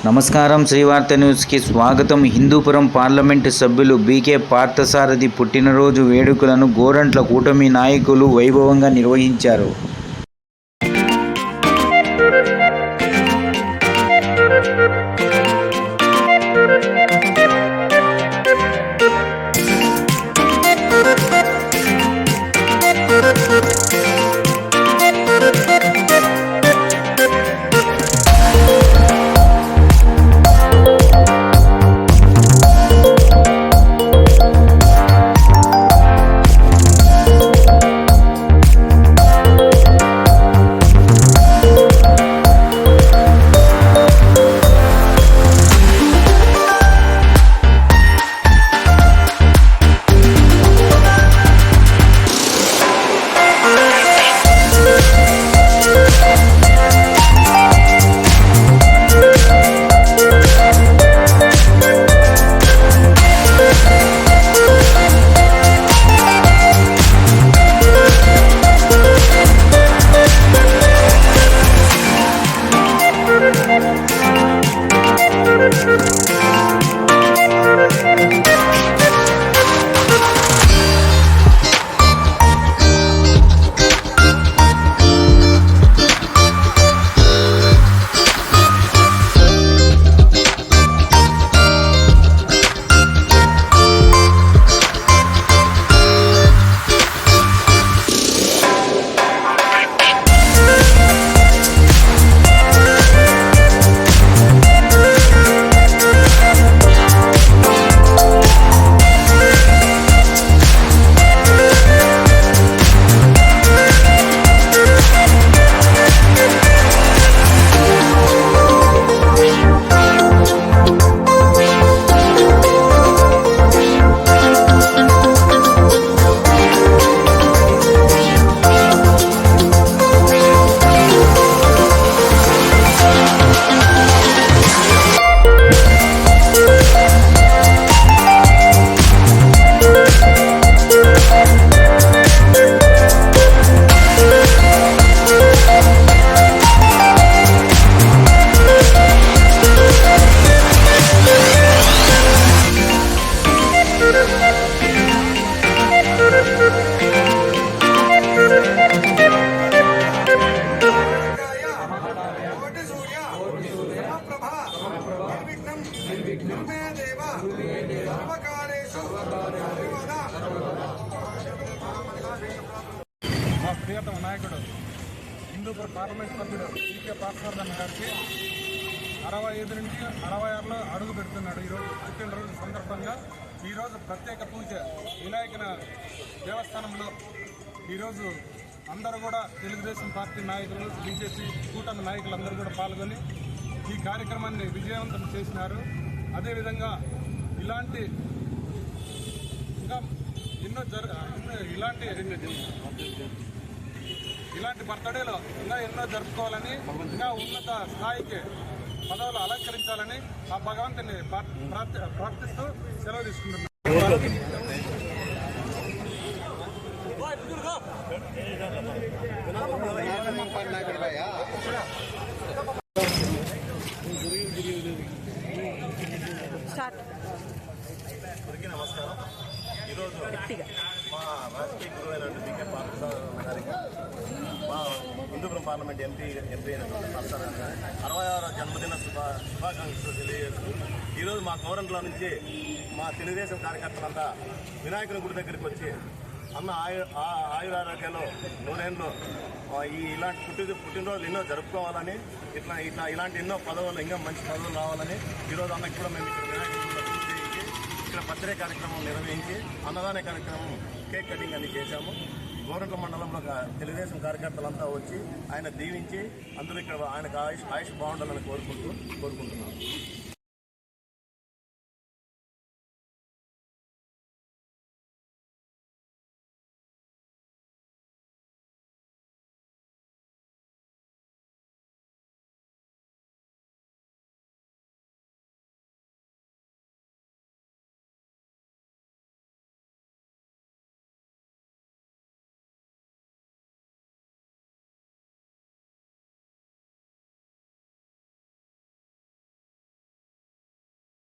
నమస్కారం. శ్రీవార్త న్యూస్కి స్వాగతం. హిందూపురం పార్లమెంటు సభ్యులు బీకే పార్థసారథి పుట్టినరోజు వేడుకలను గోరంట్ల కూటమి నాయకులు వైభవంగా నిర్వహించారు. మా ప్రియతమ నాయకుడు హిందూపురం పార్లమెంట్ సభ్యుడు బీకే పార్థసారథి గారికి 65 నుంచి 66లో అడుగు పెడుతున్నాడు. ఈరోజు పుట్టినరోజు సందర్భంగా ఈరోజు ప్రత్యేక పూజ వినాయకుని దేవస్థానంలో ఈరోజు అందరూ కూడా తెలుగుదేశం పార్టీ నాయకులు, బీజేపీ కూటమి నాయకులు అందరూ కూడా పాల్గొని ఈ కార్యక్రమాన్ని విజయవంతం చేసినారు. అదేవిధంగా ఇలాంటి ఇంకా ఎన్నో ఇలాంటి బర్త్డేలో ఇంకా ఎన్నో జరుపుకోవాలని, ఇంకా ఉన్నత స్థాయికి పదవులు అలంకరించాలని ఆ భగవంతుని ప్రార్థిస్తూ సెలవు తీసుకుంటున్నాను. నమస్కారం. ఈరోజు మా రాజకీయ గురువైన బీకే పార్థసారథి గారికి, మా హిందూపురం పార్లమెంట్ ఎంపీ అయినటువంటి పార్థసారథి గారి 66వ జన్మదిన శుభాకాంక్షలు తెలియజేస్తూ ఈరోజు మా గోరంట్ల నుంచి మా తెలుగుదేశం కార్యకర్తలంతా వినాయకుని గుడి దగ్గరికి వచ్చి అన్న ఆయురారోగ్యాలు నూరేళ్ళు ఇలాంటి పుట్టినరోజులు ఎన్నో జరుపుకోవాలని, ఇలాంటి ఎన్నో పదవులు ఇంకా మంచి పదవులు రావాలని ఈరోజు అన్నకి కూడా మేము ఇక్కడ వినాయకుని ఇక్కడ బర్త్డే కార్యక్రమం నిర్వహించి అన్నదాన కార్యక్రమం, కేక్ కటింగ్ అని చేశాము. గోరంట్ల మండలంలో తెలుగుదేశం కార్యకర్తలంతా వచ్చి ఆయన దీవించి అందరూ ఇక్కడ ఆయనకు ఆయుష్ బాగుండాలని కోరుకుంటున్నాము.